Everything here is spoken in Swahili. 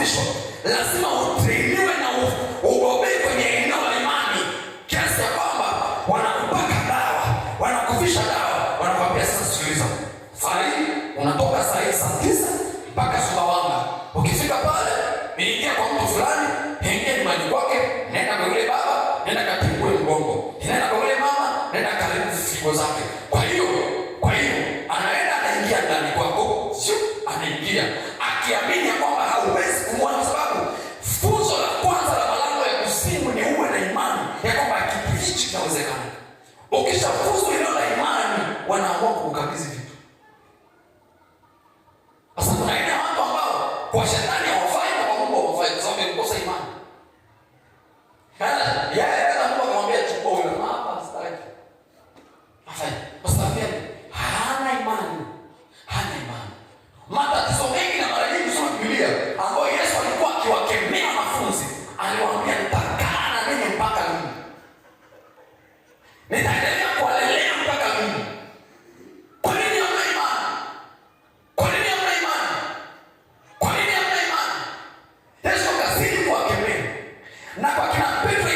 mafundisho, lazima utrainiwe na ubobee kwenye eneo la imani, kiasi ya kwamba wanakupaka dawa, wanakufisha dawa, wanakwambia sasa, sikiliza, unatoka saa 9 mpaka Sumbawanga. Ukifika pale, niingia kwa mtu fulani, ingia nyumbani kwake, nenda kwa yule baba, nenda katibue mgongo, nenda kwa yule mama, nenda karibu figo zake. Kwa hiyo anaenda anaingia ndani kwako, sio anaingia akiamini kwamba hauwezi kumwona, sababu funzo la kwanza la malango ya kuzimu ni uwe na imani ya kwamba kitu hichi kinawezekana. Ukishafuzu hilo la imani, wanaamua kukabidhi vitu. Sasa kuna aina ya watu ambao kwa shetani hawafai na kwa Mungu hawafai, kwa sababu wamekosa imani. Kana Mungu akamwambia chukua huyo hapa, sitaki. Hafai. Kwa sababu hana imani. Matatizo mengi na mara nyingi soma Biblia ambayo Yesu alikuwa akiwakemea wanafunzi, aliwaambia nitakaa na ninyi mpaka lini? Nitaendelea kuwalelea mpaka lini? Kwa nini hamna imani? Kwa nini hamna imani? Kwa nini hamna imani? Yesu akazidi kuwakemea. Na kwa kina Petro